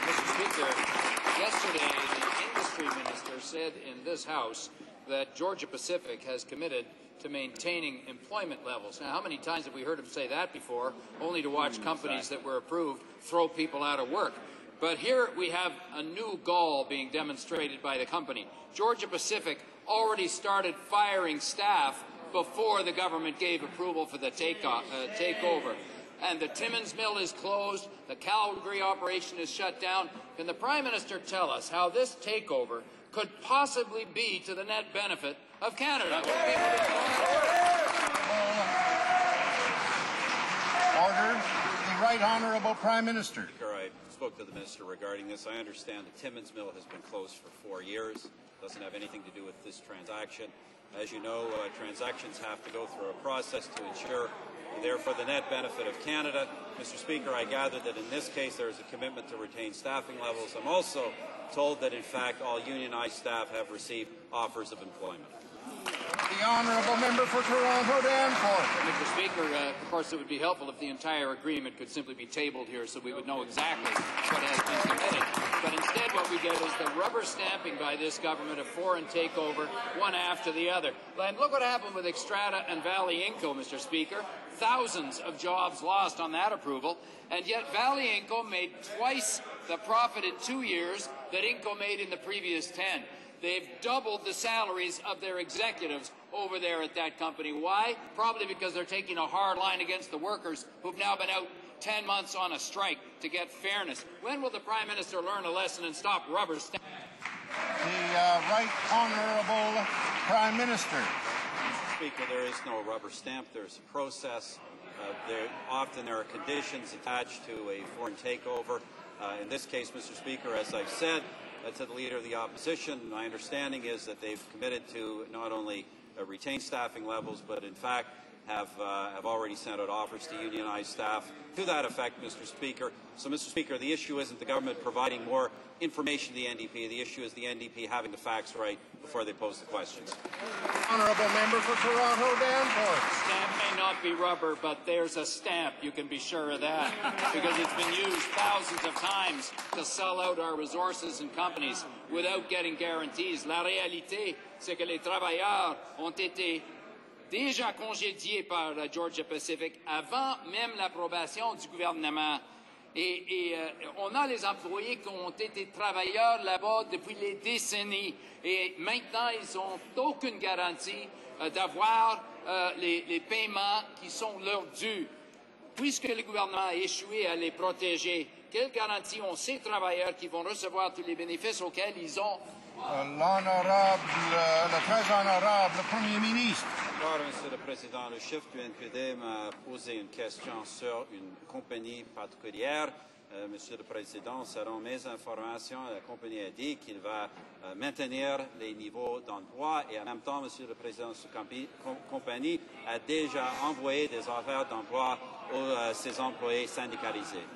Mr. Speaker, yesterday the industry minister said in this House that Georgia Pacific has committed to maintaining employment levels. Now, how many times have we heard him say that before, only to watch companies that were approved throw people out of work? But here we have a new gall being demonstrated by the company. Georgia Pacific already started firing staff before the government gave approval for the takeover. And the Timmins mill is closed, the Calgary operation is shut down. Can the Prime Minister tell us how this takeover could possibly be to the net benefit of Canada? Order. The Right Honourable Prime Minister. I spoke to the Minister regarding this. I understand the Timmins mill has been closed for 4 years. It doesn't have anything to do with this transaction. As you know, transactions have to go through a process to ensure they're for the net benefit of Canada. Mr. Speaker, I gather that in this case there is a commitment to retain staffing levels. I'm also told that, in fact, all unionized staff have received offers of employment. The Honourable Member for Toronto Danforth. Mr. Speaker, of course, it would be helpful if the entire agreement could simply be tabled here so we would know exactly what has been committed. But instead what we get is the rubber stamping by this government of foreign takeover, one after the other. And look what happened with Xstrata and Vale Inco, Mr. Speaker. Thousands of jobs lost on that approval, and yet Vale Inco made twice the profit in 2 years that Inco made in the previous 10. They've doubled the salaries of their executives over there at that company. Why? Probably because they're taking a hard line against the workers who've now been out 10 months on a strike to get fairness. When will the Prime Minister learn a lesson and stop rubber stamping? The Right Honourable Prime Minister. Mr. Speaker, there is no rubber stamp. There's a process. Often there are conditions attached to a foreign takeover. In this case, Mr. Speaker, as I've said, to the Leader of the Opposition, my understanding is that they've committed to not only retain staffing levels, but in fact have already sent out offers to unionized staff to that effect, Mr. Speaker. So, Mr. Speaker, the issue isn't the government providing more information to the NDP. The issue is the NDP having the facts right before they pose the questions. Honourable Member for Toronto Danforth. Stamp may not be rubber, but there's a stamp. You can be sure of that, because it's been used thousands of times to sell out our resources and companies without getting guarantees. La réalité, c'est que les travailleurs ont été déjà congédiés par la Georgia Pacific avant même l'approbation du gouvernement. Et on a les employés qui ont été travailleurs là-bas depuis les décennies. Et maintenant, ils n'ont aucune garantie d'avoir les paiements qui sont leur dus. Puisque le gouvernement a échoué à les protéger, quelle garantie ont ces travailleurs qui vont recevoir tous les bénéfices auxquels ils ont? Le très honorable Premier ministre. Monsieur le Président, le chef du NPD m'a posé une question sur une compagnie particulière. Monsieur le Président, selon mes informations, la compagnie a dit qu'il va maintenir les niveaux d'emploi et en même temps, Monsieur le Président, cette compagnie a déjà envoyé des offres d'emploi à ses employés syndicalisés.